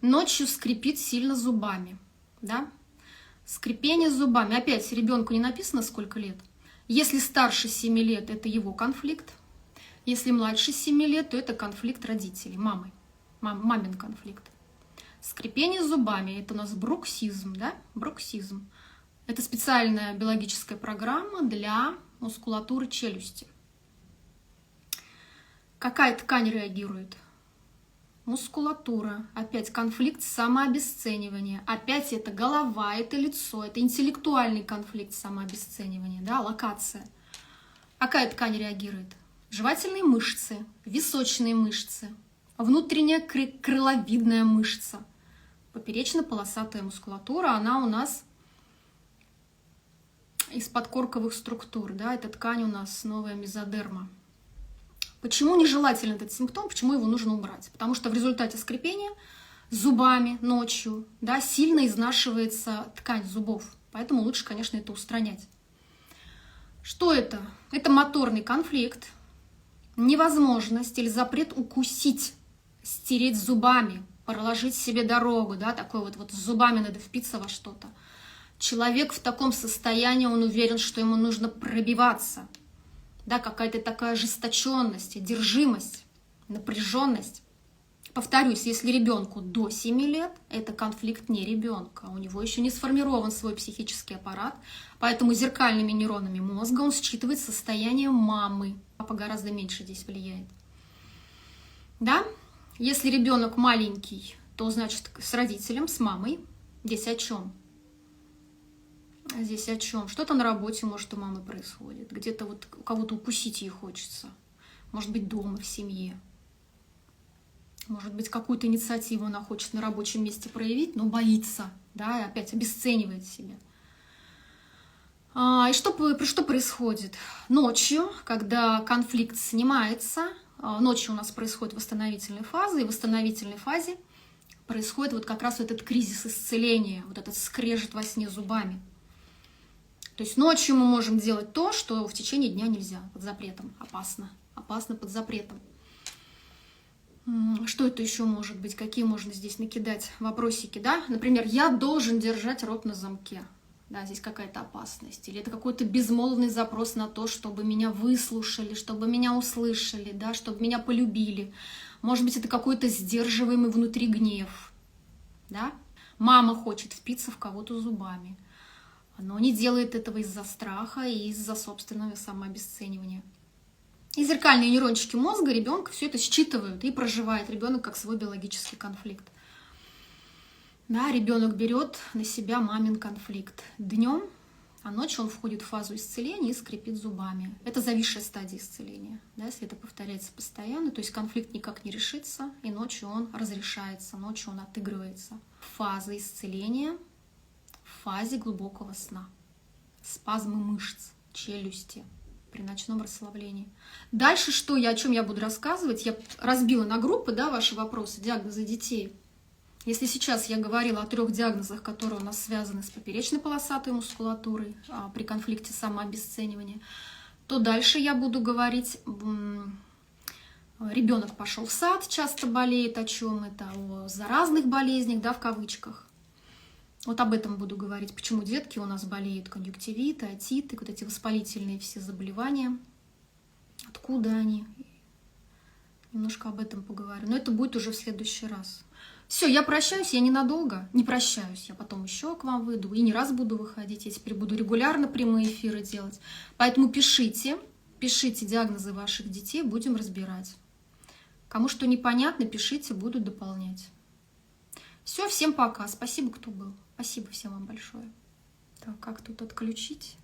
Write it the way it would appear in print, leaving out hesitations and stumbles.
Ночью скрипит сильно зубами, да? Скрипение зубами. Опять ребенку не написано, сколько лет. Если старше 7 лет, это его конфликт. Если младше 7 лет, то это конфликт родителей, мамы. Мамин конфликт. Скрипение зубами – это у нас бруксизм, да? Бруксизм. Это специальная биологическая программа для мускулатуры челюсти. Какая ткань реагирует? Мускулатура. Опять конфликт самообесценивания. Опять это голова, это лицо, это интеллектуальный конфликт самообесценивания, да, локация. Какая ткань реагирует? Жевательные мышцы, височные мышцы, внутренняя крыловидная мышца, поперечно-полосатая мускулатура, она у нас из подкорковых структур, да, эта ткань у нас новая мезодерма. Почему нежелателен этот симптом, почему его нужно убрать? Потому что в результате скрипения зубами ночью, да, сильно изнашивается ткань зубов, поэтому лучше, конечно, это устранять. Что это? Это моторный конфликт, невозможность или запрет укусить, стереть зубами, проложить себе дорогу, да, такой вот с зубами надо впиться во что-то. Человек в таком состоянии, он уверен, что ему нужно пробиваться, да, какая-то такая ожесточенность, одержимость, напряженность. Повторюсь, если ребенку до 7 лет, это конфликт не ребенка, у него еще не сформирован свой психический аппарат, поэтому зеркальными нейронами мозга он считывает состояние мамы. Папа гораздо меньше здесь влияет. Да? Если ребенок маленький, то значит с родителем, с мамой. Здесь о чем? Здесь о чем? Что-то на работе, может, у мамы происходит. Где-то вот у кого-то укусить ей хочется. Может быть, дома, в семье. Может быть, какую-то инициативу она хочет на рабочем месте проявить, но боится, да, и опять обесценивает себя. И что происходит? Ночью, когда конфликт снимается, ночью у нас происходит восстановительная фаза, и в восстановительной фазе происходит вот как раз этот кризис исцеления, вот этот скрежет во сне зубами. То есть ночью мы можем делать то, что в течение дня нельзя, под запретом, опасно, опасно под запретом. Что это еще может быть? Какие можно здесь накидать вопросики, да? Например, я должен держать рот на замке. Да, здесь какая-то опасность. Или это какой-то безмолвный запрос на то, чтобы меня выслушали, чтобы меня услышали, да, чтобы меня полюбили. Может быть, это какой-то сдерживаемый внутри гнев. Да? Мама хочет впиться в кого-то зубами, но не делает этого из-за страха и из-за собственного самообесценивания. И зеркальные нейрончики мозга ребенка все это считывают и проживает ребенок как свой биологический конфликт. Да, ребенок берет на себя мамин конфликт днем, а ночью он входит в фазу исцеления и скрипит зубами. Это зависшая стадия исцеления. Да, если это повторяется постоянно, то есть конфликт никак не решится, и ночью он разрешается, ночью он отыгрывается. Фаза исцеления в фазе глубокого сна. Спазмы мышц, челюсти при ночном расслаблении. Дальше о чем я буду рассказывать? Я разбила на группы, да, ваши вопросы, диагнозы детей. Если сейчас я говорила о 3 диагнозах, которые у нас связаны с поперечно-полосатой мускулатурой при конфликте самообесценивания, то дальше я буду говорить, ребенок пошел в сад, часто болеет, о чем это, о заразных болезнях, да, в кавычках. Вот об этом буду говорить, почему детки у нас болеют, конъюнктивиты, отиты, вот эти воспалительные все заболевания, откуда они. Немножко об этом поговорю, но это будет уже в следующий раз. Все, я прощаюсь, я ненадолго, не прощаюсь, я потом еще к вам выйду, и не раз буду выходить, я теперь буду регулярно прямые эфиры делать. Поэтому пишите диагнозы ваших детей, будем разбирать. Кому что непонятно, пишите, буду дополнять. Все, всем пока, спасибо, кто был, спасибо всем вам большое. Так, как тут отключить?